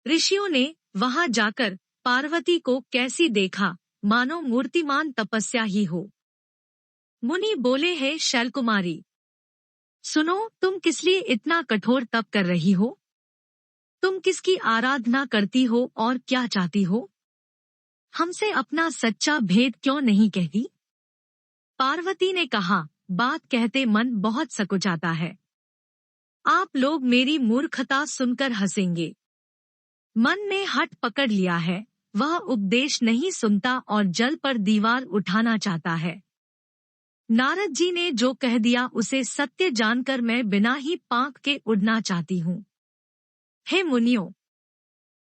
ऋषियों ने वहां जाकर पार्वती को कैसी देखा, मानो मूर्तिमान तपस्या ही हो। मुनि बोले, हे शैलकुमारी, सुनो, तुम किस लिए इतना कठोर तप कर रही हो? तुम किसकी आराधना करती हो और क्या चाहती हो? हमसे अपना सच्चा भेद क्यों नहीं कहती? पार्वती ने कहा, बात कहते मन बहुत सकुचाता है। आप लोग मेरी मूर्खता सुनकर हंसेंगे। मन ने हठ पकड़ लिया है, वह उपदेश नहीं सुनता और जल पर दीवार उठाना चाहता है। नारद जी ने जो कह दिया उसे सत्य जानकर मैं बिना ही पांख के उड़ना चाहती हूँ। हे मुनियों,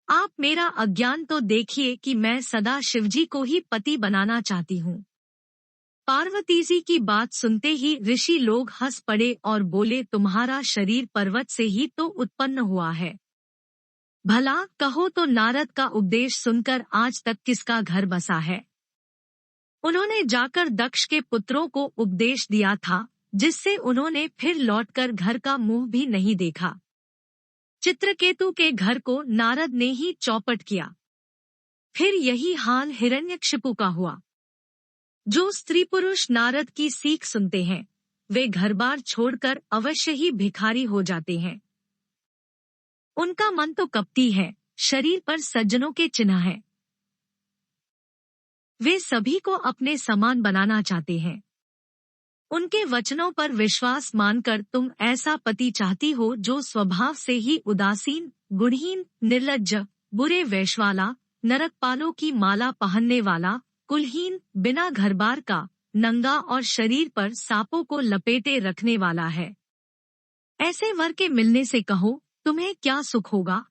आप मेरा अज्ञान तो देखिए कि मैं सदा शिवजी को ही पति बनाना चाहती हूँ। पार्वती जी की बात सुनते ही ऋषि लोग हंस पड़े और बोले, तुम्हारा शरीर पर्वत से ही तो उत्पन्न हुआ है। भला कहो तो नारद का उपदेश सुनकर आज तक किसका घर बसा है? उन्होंने जाकर दक्ष के पुत्रों को उपदेश दिया था, जिससे उन्होंने फिर लौटकर घर का मुंह भी नहीं देखा। चित्रकेतु के घर को नारद ने ही चौपट किया। फिर यही हाल हिरण्यकशिपु का हुआ। जो स्त्री पुरुष नारद की सीख सुनते हैं, वे घर बार छोड़कर अवश्य ही भिखारी हो जाते हैं। उनका मन तो कपटी है, शरीर पर सज्जनों के चिन्ह हैं। वे सभी को अपने समान बनाना चाहते हैं। उनके वचनों पर विश्वास मानकर तुम ऐसा पति चाहती हो जो स्वभाव से ही उदासीन, गुणहीन, निर्लज्ज, बुरे वेशवाला, नरकपालों की माला पहनने वाला, कुलहीन, बिना घरबार का, नंगा और शरीर पर सांपों को लपेटे रखने वाला है। ऐसे वर के मिलने से कहो, तुम्हें क्या सुख होगा?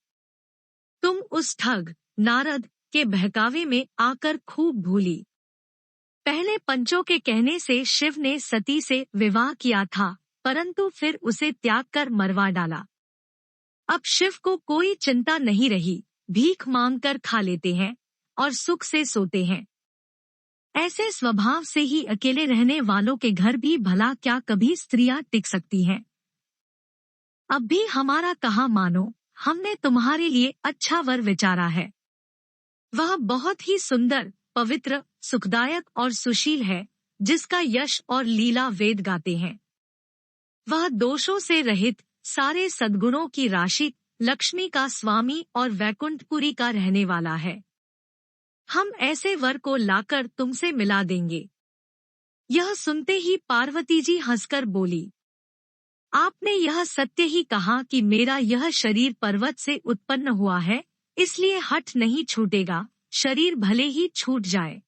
तुम उस ठग नारद के बहकावे में आकर खूब भूली। पहले पंचों के कहने से शिव ने सती से विवाह किया था, परंतु फिर उसे त्याग कर मरवा डाला। अब शिव को कोई चिंता नहीं रही, भीख मांगकर खा लेते हैं और सुख से सोते हैं। ऐसे स्वभाव से ही अकेले रहने वालों के घर भी भला क्या कभी स्त्रियां टिक सकती हैं? अब भी हमारा कहा मानो, हमने तुम्हारे लिए अच्छा वर विचारा है। वह बहुत ही सुंदर, पवित्र, सुखदायक और सुशील है, जिसका यश और लीला वेद गाते हैं। वह दोषों से रहित, सारे सद्गुणों की राशि, लक्ष्मी का स्वामी और वैकुंठपुरी का रहने वाला है। हम ऐसे वर को लाकर तुमसे मिला देंगे। यह सुनते ही पार्वती जी हंसकर बोली, आपने यह सत्य ही कहा कि मेरा यह शरीर पर्वत से उत्पन्न हुआ है, इसलिए हठ नहीं छूटेगा, शरीर भले ही छूट जाए।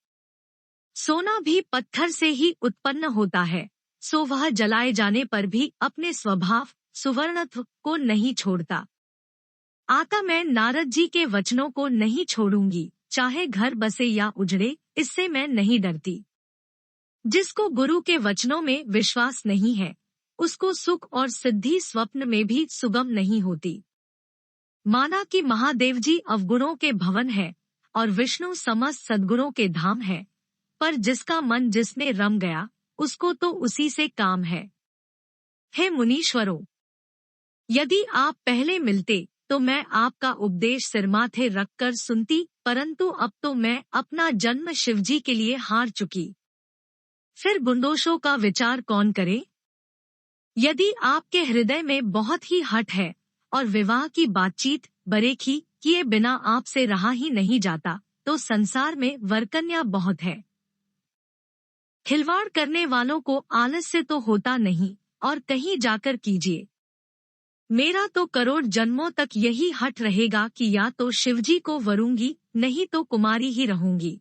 सोना भी पत्थर से ही उत्पन्न होता है, सो वह जलाए जाने पर भी अपने स्वभाव, सुवर्णत्व को नहीं छोड़ता। आता मैं नारद जी के वचनों को नहीं छोड़ूंगी, चाहे घर बसे या उजड़े, इससे मैं नहीं डरती। जिसको गुरु के वचनों में विश्वास नहीं है, उसको सुख और सिद्धि स्वप्न में भी सुगम नहीं होती। माना कि महादेव जी अवगुणों के भवन है और विष्णु समस्त सद्गुणों के धाम है, पर जिसका मन जिसमें रम गया, उसको तो उसी से काम है। हे मुनीश्वरों, यदि आप पहले मिलते तो मैं आपका उपदेश सिरमाथे रखकर सुनती, परंतु अब तो मैं अपना जन्म शिवजी के लिए हार चुकी। फिर गुंडोशों का विचार कौन करे? यदि आपके हृदय में बहुत ही हठ है और विवाह की बातचीत बरेखी किए बिना आपसे रहा ही नहीं जाता, तो संसार में वरकन्या बहुत है। खिलवाड़ करने वालों को आलस्य तो होता नहीं, और कहीं जाकर कीजिए। मेरा तो करोड़ जन्मों तक यही हठ रहेगा कि या तो शिवजी को वरूंगी, नहीं तो कुमारी ही रहूंगी।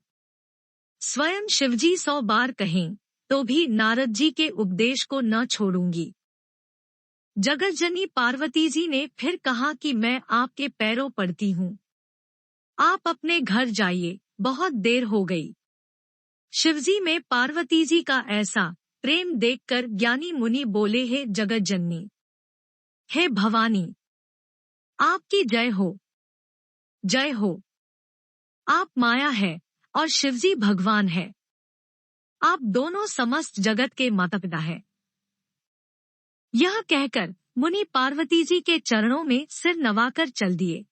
स्वयं शिवजी 100 बार कहें तो भी नारद जी के उपदेश को न छोड़ूंगी। जगतजनी पार्वती जी ने फिर कहा कि मैं आपके पैरों पड़ती हूँ। आप अपने घर जाइए, बहुत देर हो गई। शिवजी में पार्वती जी का ऐसा प्रेम देखकर ज्ञानी मुनि बोले, हे जगतजननी, हे भवानी, आपकी जय हो, जय हो। आप माया है और शिवजी भगवान है। आप दोनों समस्त जगत के माता पिता है। यह कहकर मुनि पार्वती जी के चरणों में सिर नवाकर चल दिए।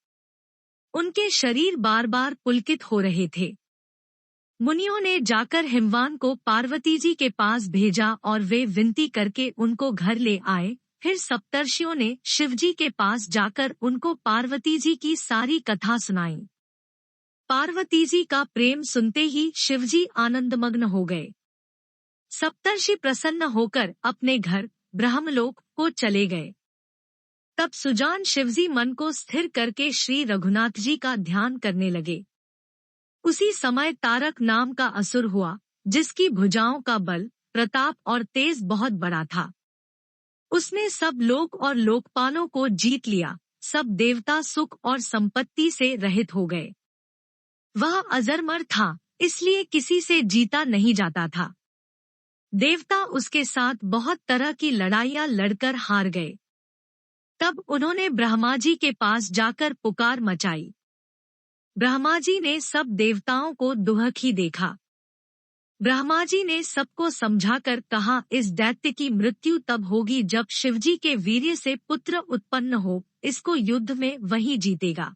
उनके शरीर बार बार पुलकित हो रहे थे। मुनियों ने जाकर हिमवान को पार्वती जी के पास भेजा और वे विनती करके उनको घर ले आए। फिर सप्तर्षियों ने शिवजी के पास जाकर उनको पार्वती जी की सारी कथा सुनाई। पार्वती जी का प्रेम सुनते ही शिवजी आनंदमग्न हो गए। सप्तर्षि प्रसन्न होकर अपने घर ब्रह्मलोक को चले गए। तब सुजान शिवजी मन को स्थिर करके श्री रघुनाथ जी का ध्यान करने लगे। उसी समय तारक नाम का असुर हुआ, जिसकी भुजाओं का बल, प्रताप और तेज बहुत बड़ा था। उसने सब लोक और लोकपालों को जीत लिया। सब देवता सुख और संपत्ति से रहित हो गए। वह अजरमर था, इसलिए किसी से जीता नहीं जाता था। देवता उसके साथ बहुत तरह की लड़ाइयां लड़कर हार गए। तब उन्होंने ब्रह्मा जी के पास जाकर पुकार मचाई। ब्रह्मा जी ने सब देवताओं को दुहखी देखा। ब्रह्मा जी ने सबको समझाकर कहा, इस दैत्य की मृत्यु तब होगी जब शिवजी के वीर्य से पुत्र उत्पन्न हो। इसको युद्ध में वही जीतेगा।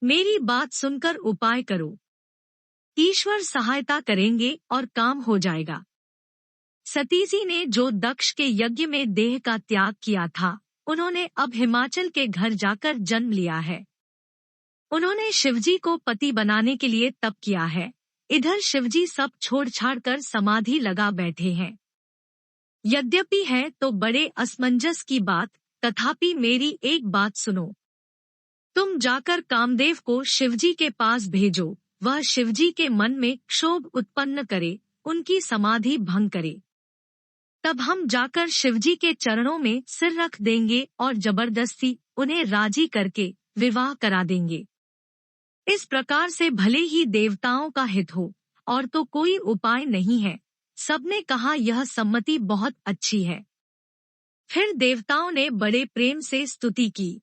मेरी बात सुनकर उपाय करो। ईश्वर सहायता करेंगे और काम हो जाएगा। सती जी ने जो दक्ष के यज्ञ में देह का त्याग किया था, उन्होंने अब हिमाचल के घर जाकर जन्म लिया है। उन्होंने शिवजी को पति बनाने के लिए तप किया है। इधर शिवजी सब छोड़ छाड़ कर समाधि लगा बैठे हैं। यद्यपि है तो बड़े असमंजस की बात, तथापि मेरी एक बात सुनो। तुम जाकर कामदेव को शिवजी के पास भेजो। वह शिवजी के मन में क्षोभ उत्पन्न करे, उनकी समाधि भंग करे। तब हम जाकर शिवजी के चरणों में सिर रख देंगे और जबरदस्ती उन्हें राजी करके विवाह करा देंगे। इस प्रकार से भले ही देवताओं का हित हो, और तो कोई उपाय नहीं है। सबने कहा यह सम्मति बहुत अच्छी है। फिर देवताओं ने बड़े प्रेम से स्तुति की।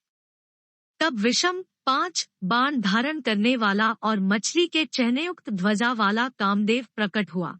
तब विषम 5 बाण धारण करने वाला और मछली के चहनेयुक्त ध्वजा वाला कामदेव प्रकट हुआ।